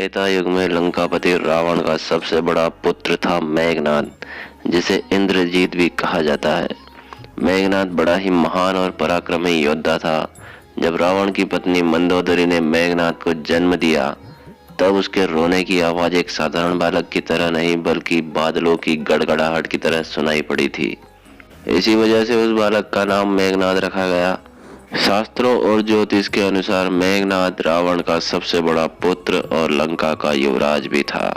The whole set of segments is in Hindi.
त्रेता युग में लंकापति रावण का सबसे बड़ा पुत्र था मेघनाद, जिसे इंद्रजीत भी कहा जाता है। मेघनाद बड़ा ही महान और पराक्रमी योद्धा था। जब रावण की पत्नी मंदोदरी ने मेघनाद को जन्म दिया, तब उसके रोने की आवाज एक साधारण बालक की तरह नहीं बल्कि बादलों की गड़गड़ाहट की तरह सुनाई पड़ी थी। इसी वजह से उस बालक का नाम मेघनाद रखा गया। शास्त्रों और ज्योतिष के अनुसार मेघनाद रावण का सबसे बड़ा पुत्र और लंका का युवराज भी था।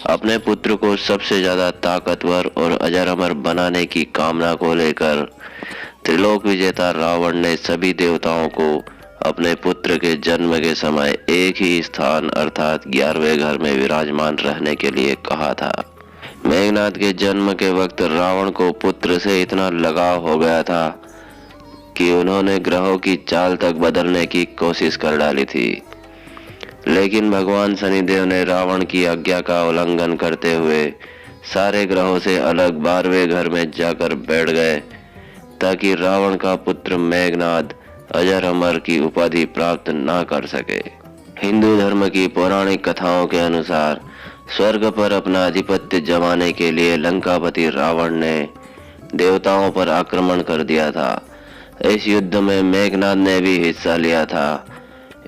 अपने पुत्र को सबसे ज्यादा ताकतवर और अजर अमर बनाने की कामना को लेकर त्रिलोक विजेता रावण ने सभी देवताओं को अपने पुत्र के जन्म के समय एक ही स्थान अर्थात 11वें घर में विराजमान रहने के लिए कहा था। मेघनाद के जन्म के वक्त रावण को पुत्र से इतना लगाव हो गया था कि उन्होंने ग्रहों की चाल तक बदलने की कोशिश कर डाली थी, लेकिन भगवान शनिदेव ने रावण की आज्ञा का उल्लंघन करते हुए सारे ग्रहों से अलग 12वें घर में जाकर बैठ गए, ताकि रावण का पुत्र मेघनाद अजर अमर की उपाधि प्राप्त न कर सके। हिंदू धर्म की पौराणिक कथाओं के अनुसार स्वर्ग पर अपना आधिपत्य जमाने के लिए लंकापति रावण ने देवताओं पर आक्रमण कर दिया था। इस युद्ध में मेघनाद ने भी हिस्सा लिया था।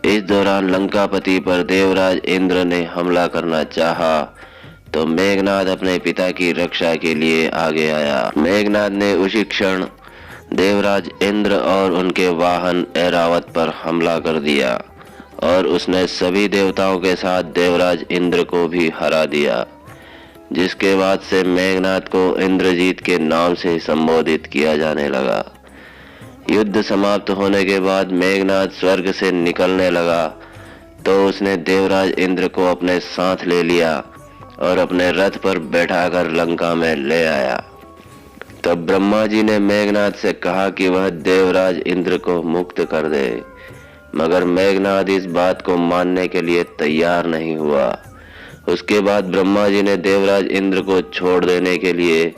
इस दौरान लंकापति पर देवराज इंद्र ने हमला करना चाहा, तो मेघनाद अपने पिता की रक्षा के लिए आगे आया। मेघनाद ने उसी क्षण देवराज इंद्र और उनके वाहन ऐरावत पर हमला कर दिया और उसने सभी देवताओं के साथ देवराज इंद्र को भी हरा दिया, जिसके बाद से मेघनाद को इंद्रजीत के नाम से संबोधित किया जाने लगा। युद्ध समाप्त होने के बाद मेघनाद स्वर्ग से निकलने लगा, तो उसने देवराज इंद्र को अपने साथ ले लिया और अपने रथ पर बैठाकर लंका में ले आया। तब ब्रह्मा जी ने मेघनाद से कहा कि वह देवराज इंद्र को मुक्त कर दे, मगर मेघनाद इस बात को मानने के लिए तैयार नहीं हुआ। उसके बाद ब्रह्मा जी ने देवराज इंद्र को छोड़ देने के लिए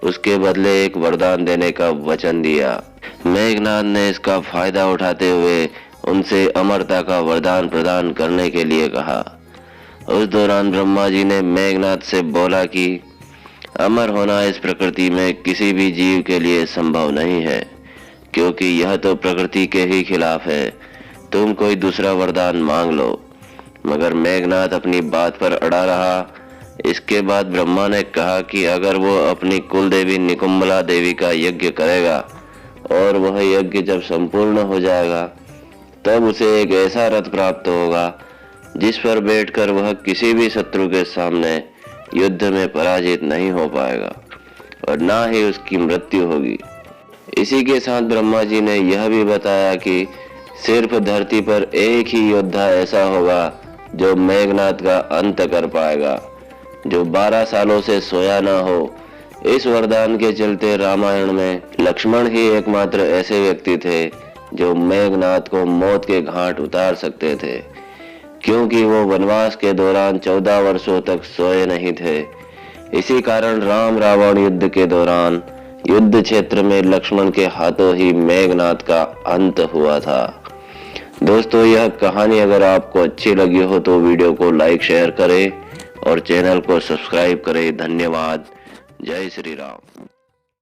उसके बदले एक वरदान देने का वचन दिया। मेघनाद ने इसका फायदा उठाते हुए उनसे अमरता का वरदान प्रदान करने के लिए कहा। उस दौरान ब्रह्मा जी ने मेघनाद से बोला कि अमर होना इस प्रकृति में किसी भी जीव के लिए संभव नहीं है, क्योंकि यह तो प्रकृति के ही खिलाफ है। तुम कोई दूसरा वरदान मांग लो। मगर मेघनाद अपनी बात पर अड़ा रहा। इसके बाद ब्रह्मा ने कहा कि अगर वो अपनी कुल देवी निकुंभला देवी का यज्ञ करेगा और वह यज्ञ जब संपूर्ण हो जाएगा, तब उसे एक ऐसा रथ प्राप्त होगा जिस पर बैठकर वह किसी भी शत्रु के सामने युद्ध में पराजित नहीं हो पाएगा और ना ही उसकी मृत्यु होगी। इसी के साथ ब्रह्मा जी ने यह भी बताया कि सिर्फ धरती पर एक ही योद्धा ऐसा होगा जो मेघनाद का अंत कर पाएगा, जो 12 सालों से सोया न हो। इस वरदान के चलते रामायण में लक्ष्मण ही एकमात्र ऐसे व्यक्ति थे जो मेघनाद को मौत के घाट उतार सकते थे, क्योंकि वो वनवास के दौरान 14 वर्षों तक सोए नहीं थे। इसी कारण राम रावण युद्ध के दौरान युद्ध क्षेत्र में लक्ष्मण के हाथों ही मेघनाद का अंत हुआ था। दोस्तों, यह कहानी अगर आपको अच्छी लगी हो तो वीडियो को लाइक शेयर करें और चैनल को सब्सक्राइब करें। धन्यवाद। जय श्री राम।